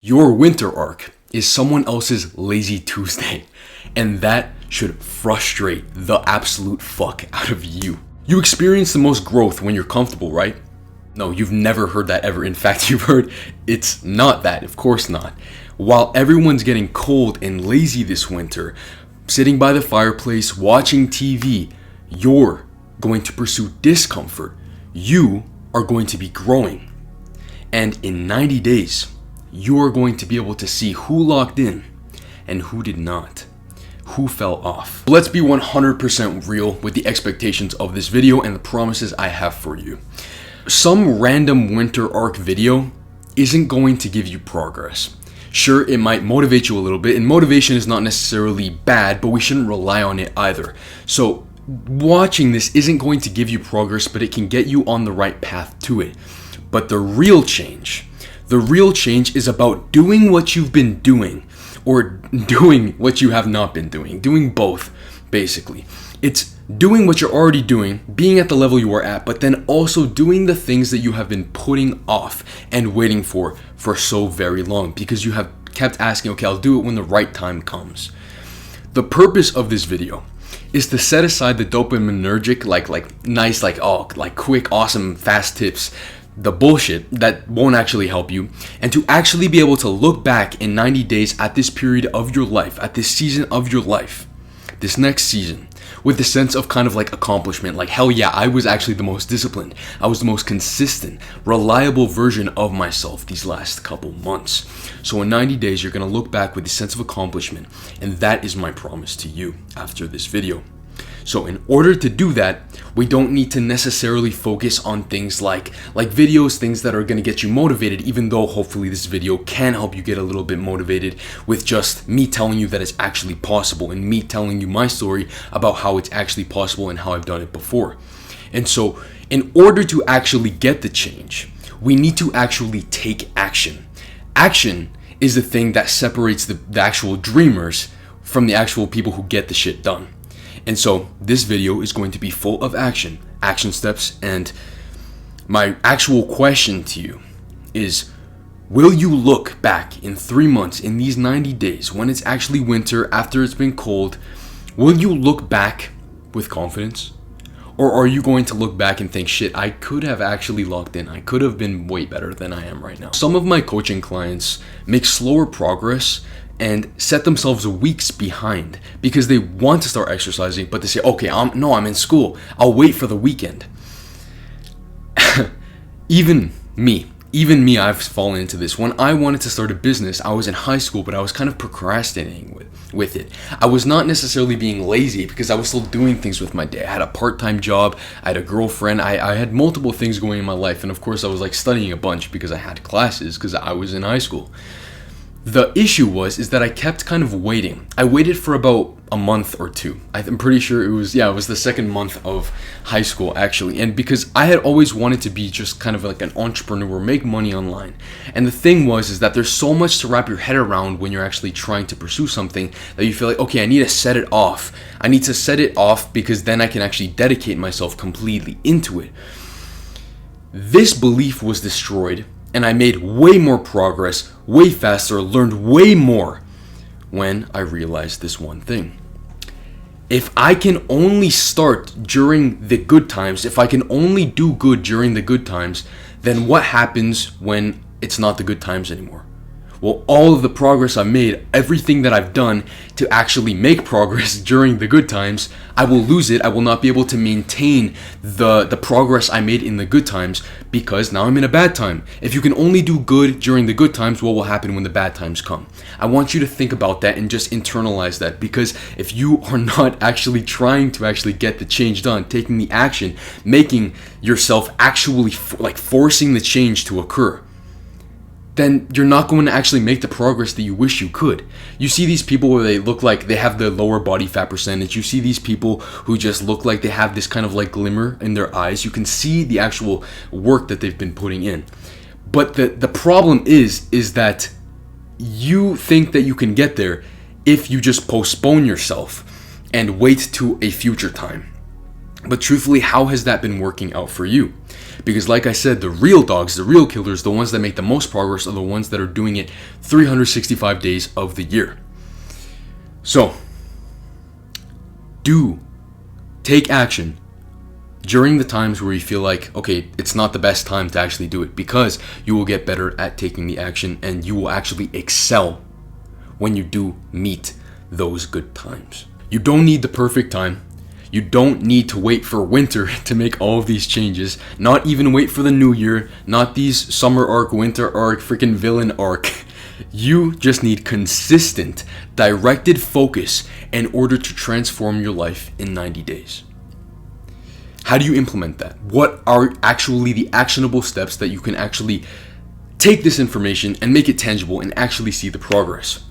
Your winter arc is someone else's lazy Tuesday, and that should frustrate the absolute fuck out of you. You experience the most growth when you're comfortable, right? No, you've never heard that ever. In fact, you've heard it's not that, of course not. While everyone's getting cold and lazy this winter, sitting by the fireplace, watching TV, you're going to pursue discomfort. You are going to be growing. And in 90 days, you are going to be able to see who locked in and who did not, who fell off. Let's be 100% real with the expectations of this video and the promises I have for you. Some random winter arc video isn't going to give you progress. Sure, it might motivate you a little bit, and motivation is not necessarily bad, but we shouldn't rely on it either. So watching this isn't going to give you progress, but it can get you on the right path to it. But the real change is about doing what you've been doing or doing what you have not been doing both, basically. It's doing what you're already doing, being at the level you are at, but then also doing the things that you have been putting off and waiting for so very long because you have kept asking, okay, I'll do it when the right time comes. The purpose of this video is to set aside the dopaminergic, nice, quick, awesome, fast tips, the bullshit that won't actually help you, and to actually be able to look back in 90 days at this period of your life, at this season of your life, this next season, with the sense of kind of like accomplishment, like hell yeah, I was actually the most disciplined, I was the most consistent, reliable version of myself these last couple months. So in 90 days, you're gonna look back with a sense of accomplishment, and that is my promise to you after this video. So in order to do that, we don't need to necessarily focus on things like videos, things that are going to get you motivated, even though hopefully this video can help you get a little bit motivated with just me telling you that it's actually possible and me telling you my story about how it's actually possible and how I've done it before. And so in order to actually get the change, we need to actually take action. Action is the thing that separates the actual dreamers from the actual people who get the shit done. And so this video is going to be full of action steps, and my actual question to you is, will you look back in 3 months, in these 90 days, when it's actually winter, after it's been cold, will you look back with confidence? Or are you going to look back and think, shit, I could have actually locked in, I could have been way better than I am right now? Some of my coaching clients make slower progress and set themselves weeks behind because they want to start exercising, but they say, okay, I'm in school, I'll wait for the weekend. Even me, I've fallen into this. When I wanted to start a business, I was in high school, but I was kind of procrastinating with it. I was not necessarily being lazy because I was still doing things with my day. I had a part-time job, I had a girlfriend, I had multiple things going in my life, and of course I was studying a bunch because I had classes because I was in high school. The issue is that I kept kind of waiting. I waited for about a month or two. I'm pretty sure it was the second month of high school actually. And because I had always wanted to be just kind of like an entrepreneur, make money online. And the thing is that there's so much to wrap your head around when you're actually trying to pursue something that you feel like, okay, I need to set it off. I need to set it off because then I can actually dedicate myself completely into it. This belief was destroyed, and I made way more progress, way faster, learned way more when I realized this one thing. If I can only start during the good times, if I can only do good during the good times, then what happens when it's not the good times anymore? Well, all of the progress I made, everything that I've done to actually make progress during the good times, I will lose it. I will not be able to maintain the progress I made in the good times because now I'm in a bad time. If you can only do good during the good times, what will happen when the bad times come? I want you to think about that and just internalize that, because if you are not actually trying to actually get the change done, taking the action, making yourself actually forcing the change to occur, then you're not going to actually make the progress that you wish you could. You see these people where they look like they have the lower body fat percentage. You see these people who just look like they have this kind of glimmer in their eyes. You can see the actual work that they've been putting in. But the problem is that you think that you can get there if you just postpone yourself and wait to a future time. But truthfully, how has that been working out for you? Because like I said, the real dogs, the real killers, the ones that make the most progress are the ones that are doing it 365 days of the year. So, take action during the times where you feel like, okay, it's not the best time to actually do it, because you will get better at taking the action and you will actually excel when you do meet those good times. You don't need the perfect time. You don't need to wait for winter to make all of these changes. Not even wait for the new year. Not these summer arc, winter arc, freaking villain arc. You just need consistent, directed focus in order to transform your life in 90 days. How do you implement that? What are actually the actionable steps that you can actually take this information and make it tangible and actually see the progress?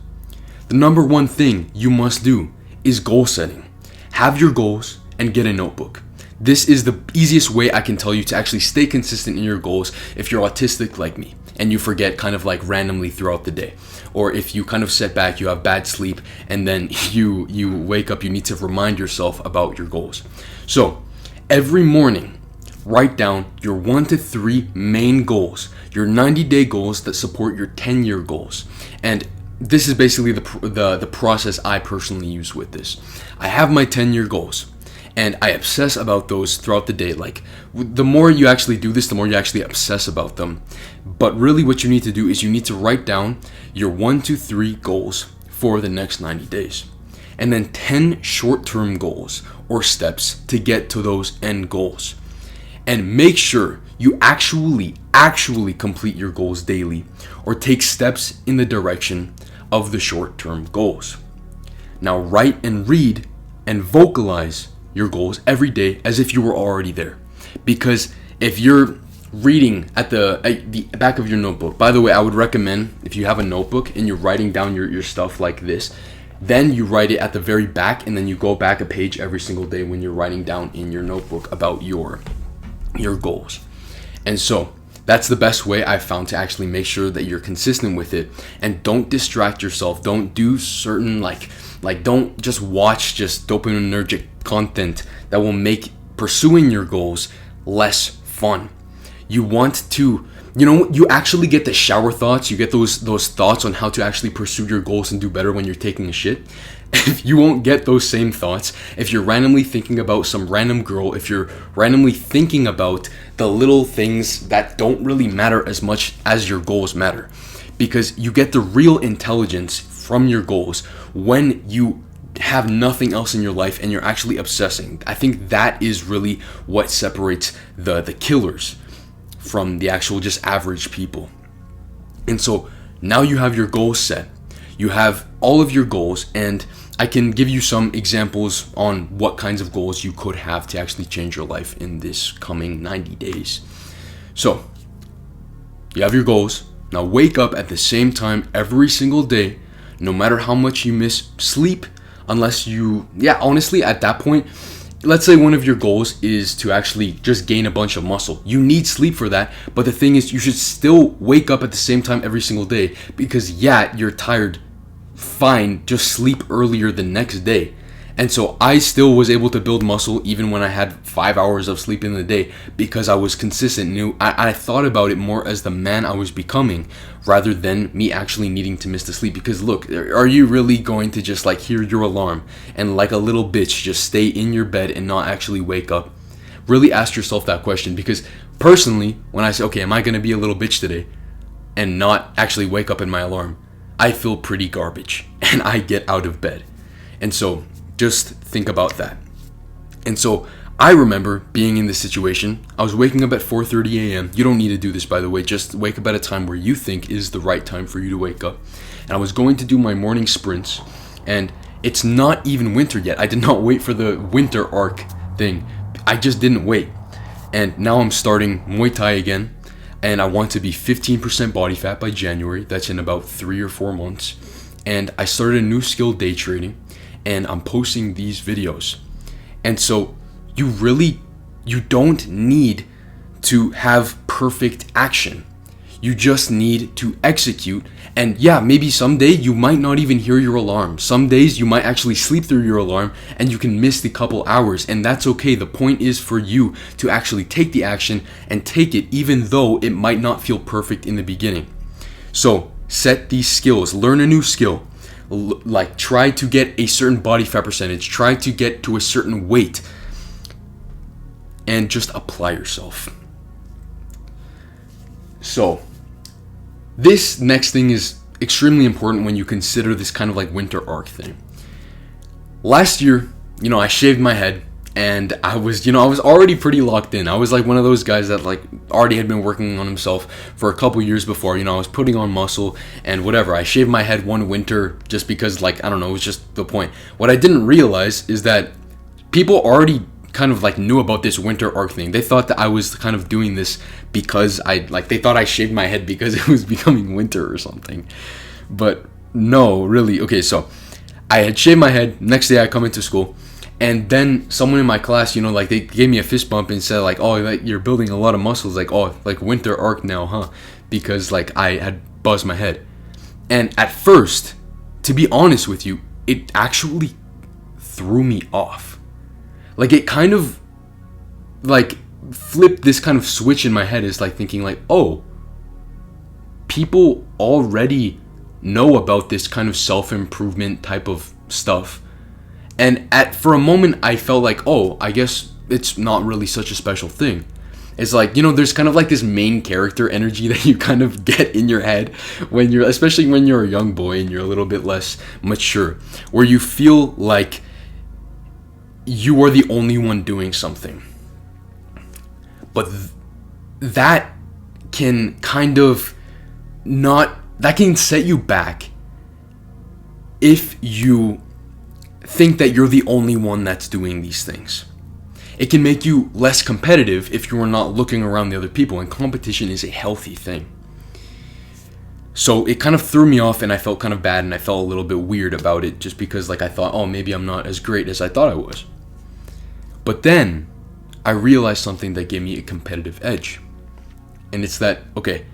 The number one thing you must do is goal setting. Have your goals and get a notebook. This is the easiest way I can tell you to actually stay consistent in your goals if you're autistic like me and you forget kind of like randomly throughout the day. Or if you kind of set back, you have bad sleep, and then you wake up, you need to remind yourself about your goals. So every morning, write down your 1 to 3 main goals, your 90-day goals that support your 10-year goals. And this is basically the process I personally use with this. I have my 10-year goals, and I obsess about those throughout the day. Like, the more you actually do this, the more you actually obsess about them. But really what you need to do is you need to write down your 1 to 3 goals for the next 90 days. And then 10 short-term goals or steps to get to those end goals. And make sure you actually complete your goals daily, or take steps in the direction of the short-term goals. Now write and read and vocalize your goals every day as if you were already there. Because if you're reading at the back of your notebook, by the way, I would recommend, if you have a notebook and you're writing down your stuff like this, then you write it at the very back, and then you go back a page every single day when you're writing down in your notebook about your goals. And so that's the best way I've found to actually make sure that you're consistent with it, and don't distract yourself. Don't do certain like don't just watch just dopaminergic content that will make pursuing your goals less fun. You want to, you actually get the shower thoughts. You get those thoughts on how to actually pursue your goals and do better when you're taking a shit. If you won't get those same thoughts, if you're randomly thinking about some random girl, if you're randomly thinking about the little things that don't really matter as much as your goals matter, because you get the real intelligence from your goals when you have nothing else in your life and you're actually obsessing. I think that is really what separates the killers from the actual just average people. And so now you have your goals set. You have all of your goals, and I can give you some examples on what kinds of goals you could have to actually change your life in this coming 90 days. So, you have your goals. Now wake up at the same time every single day, no matter how much you miss sleep, unless honestly, at that point, let's say one of your goals is to actually just gain a bunch of muscle. You need sleep for that, but the thing is, you should still wake up at the same time every single day, because you're tired. Fine, just sleep earlier the next day. And so I still was able to build muscle even when I had 5 hours of sleep in the day, because I was consistent. I thought about it more as the man I was becoming rather than me actually needing to miss the sleep. Because look, are you really going to just like hear your alarm and like a little bitch just stay in your bed and not actually wake up? Really ask yourself that question, because personally, when I say, okay, am I going to be a little bitch today and not actually wake up in my alarm, I feel pretty garbage and I get out of bed. And so just think about that. And so I remember being in this situation. I was waking up at 4:30 a.m. You don't need to do this, by the way. Just wake up at a time where you think is the right time for you to wake up. And I was going to do my morning sprints, and it's not even winter yet. I did not wait for the winter arc thing. I just didn't wait. And now I'm starting Muay Thai again. And I want to be 15% body fat by January. That's in about 3 or 4 months. And I started a new skill, day trading, and I'm posting these videos. And so you don't need to have perfect action. You just need to execute And yeah, maybe someday you might not even hear your alarm. Some days you might actually sleep through your alarm and you can miss the couple hours, and that's okay. The point is for you to actually take the action and take it even though it might not feel perfect in the beginning. So set these skills, learn a new skill, like try to get a certain body fat percentage, try to get to a certain weight, and just apply yourself. So this next thing is extremely important when you consider this kind of like winter arc thing. Last year, I shaved my head, and I was already pretty locked in. I was like one of those guys that like already had been working on himself for a couple years before. I was putting on muscle and whatever. I shaved my head one winter just because, like, I don't know, it was just the point. What I didn't realize is that people already kind of like knew about this winter arc thing. They thought that I was kind of doing this because they thought I shaved my head because it was becoming winter or something. But no, really. Okay, so I had shaved my head. Next day I come into school, and then someone in my class, like they gave me a fist bump and said like, oh, like you're building a lot of muscles, like, oh, like winter arc now, huh? Because like I had buzzed my head. And at first, to be honest with you, it actually threw me off. Like it kind of like flipped this kind of switch in my head. Is like thinking like, oh, people already know about this kind of self-improvement type of stuff. And for a moment I felt like, oh, I guess it's not really such a special thing. It's like, there's kind of like this main character energy that you kind of get in your head especially when you're a young boy and you're a little bit less mature, where you feel like you are the only one doing something. But that can that can set you back if you think that you're the only one that's doing these things. It can make you less competitive if you are not looking around the other people, and competition is a healthy thing. So it kind of threw me off, and I felt kind of bad, and I felt a little bit weird about it, just because like I thought, oh, maybe I'm not as great as I thought I was. But then I realized something that gave me a competitive edge. And it's that, okay,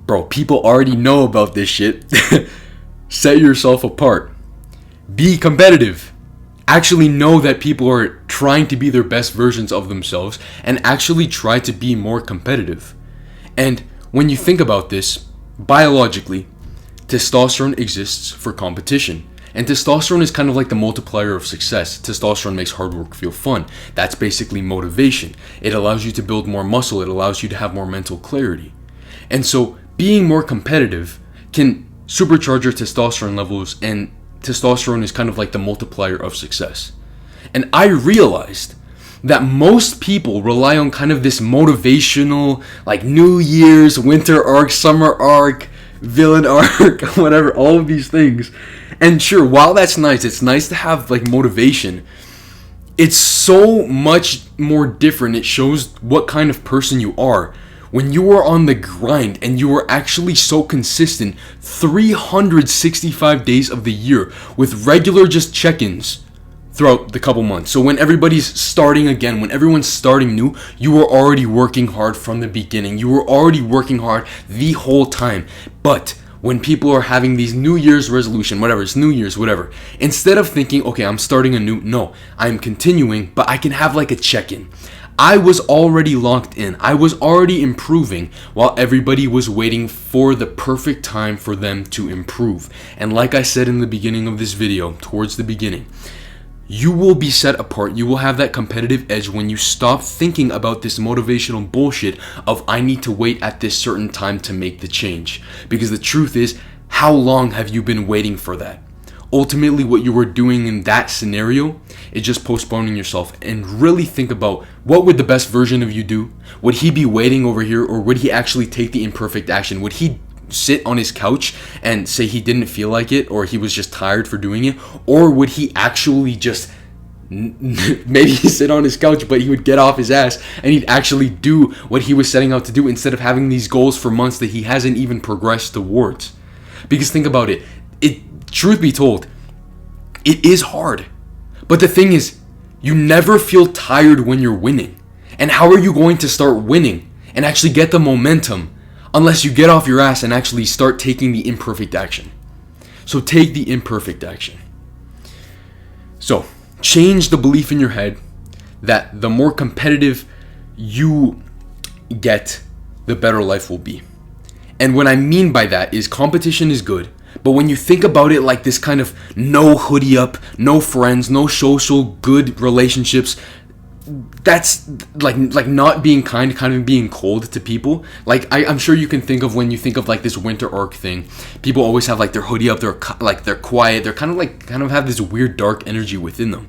bro, people already know about this shit. Set yourself apart. Be competitive. Actually know that people are trying to be their best versions of themselves, and actually try to be more competitive. And when you think about this, biologically, testosterone exists for competition. And testosterone is kind of like the multiplier of success. Testosterone makes hard work feel fun. That's basically motivation. It allows you to build more muscle. It allows you to have more mental clarity. And so being more competitive can supercharge your testosterone levels, and testosterone is kind of like the multiplier of success. And I realized that most people rely on kind of this motivational, like New Year's, winter arc, summer arc, villain arc, whatever, all of these things. And sure, while that's nice, it's nice to have like motivation, it's so much more different. It shows what kind of person you are when you are on the grind and you are actually so consistent 365 days of the year with regular just check-ins throughout the couple months. So when everybody's starting again, when everyone's starting new, you are already working hard from the beginning. You were already working hard the whole time. But when people are having these New Year's resolution, whatever, it's New Year's, whatever, instead of thinking, okay, I'm starting no, I'm continuing, but I can have like a check-in. I was already locked in. I was already improving while everybody was waiting for the perfect time for them to improve. And like I said in the beginning of this video, towards the beginning, you will be set apart. You will have that competitive edge when you stop thinking about this motivational bullshit of I need to wait at this certain time to make the change. Because the truth is, how long have you been waiting for that? Ultimately, what you were doing in that scenario is just postponing yourself. And really think about, what would the best version of you do? Would he be waiting over here, or would he actually take the imperfect action? Would he sit on his couch and say he didn't feel like it, or he was just tired for doing it? Or would he actually just maybe sit on his couch, but he would get off his ass and he'd actually do what he was setting out to do, instead of having these goals for months that he hasn't even progressed towards? Because think about it, truth be told, it is hard. But the thing is, you never feel tired when you're winning. And how are you going to start winning and actually get the momentum unless you get off your ass and actually start taking the imperfect action. So take the imperfect action. So change the belief in your head that the more competitive you get, the better life will be. And what I mean by that is competition is good, but when you think about it like this kind of no hoodie up, no friends, no social good relationships, that's like not being kind of being cold to people. Like I'm sure you can think of when you think of like this winter arc thing, people always have like their hoodie up, they're quiet, they're kind of have this weird dark energy within them.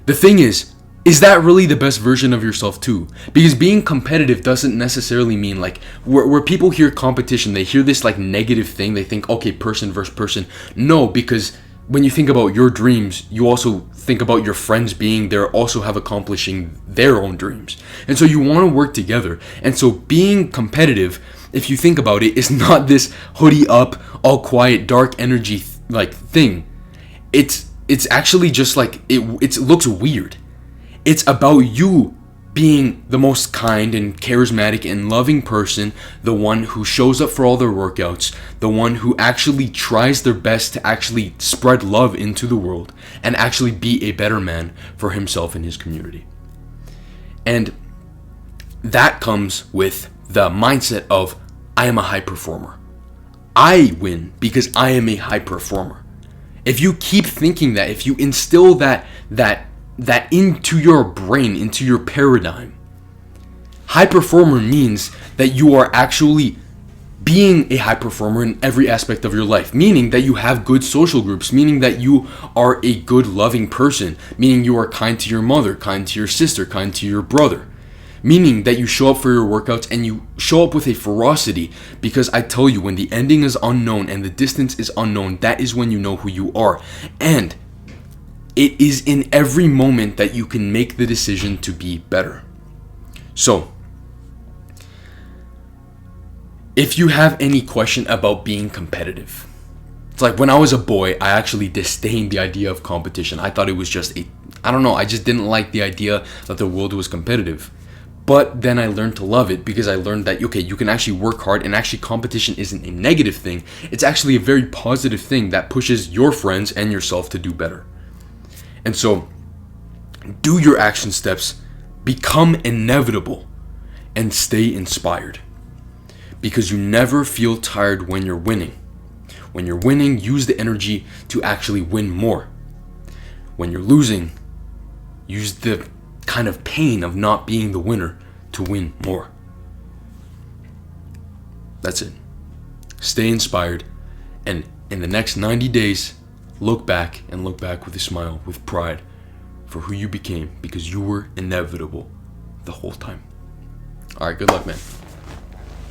The thing is that really the best version of yourself too? Because being competitive doesn't necessarily mean like where people hear competition, they hear this like negative thing, they think, okay, person versus person. No, because when you think about your dreams, you also think about your friends being there, also have accomplishing their own dreams. And so you want to work together. And so being competitive, if you think about it, is not this hoodie up, all quiet, dark energy like thing. It's actually just like it looks weird. It's about you being the most kind and charismatic and loving person, the one who shows up for all their workouts, the one who actually tries their best to actually spread love into the world and actually be a better man for himself and his community. And that comes with the mindset of, I am a high performer. I win because I am a high performer. If you keep thinking that, if you instill that into your brain, into your paradigm, high performer means that you are actually being a high performer in every aspect of your life, meaning that you have good social groups, meaning that you are a good loving person, meaning you are kind to your mother, kind to your sister, kind to your brother, meaning that you show up for your workouts and you show up with a ferocity, because I tell you, when the ending is unknown and the distance is unknown, that is when you know who you are. And it is in every moment that you can make the decision to be better. So, if you have any question about being competitive, it's like when I was a boy, I actually disdained the idea of competition. I thought it was just I just didn't like the idea that the world was competitive. But then I learned to love it, because I learned that, okay, you can actually work hard, and actually competition isn't a negative thing. It's actually a very positive thing that pushes your friends and yourself to do better. And so, do your action steps, become inevitable, and stay inspired. Because you never feel tired when you're winning. When you're winning, use the energy to actually win more. When you're losing, use the kind of pain of not being the winner to win more. That's it. Stay inspired, and in the next 90 days, look back with a smile, with pride for who you became, because you were inevitable the whole time. All right, good luck, man.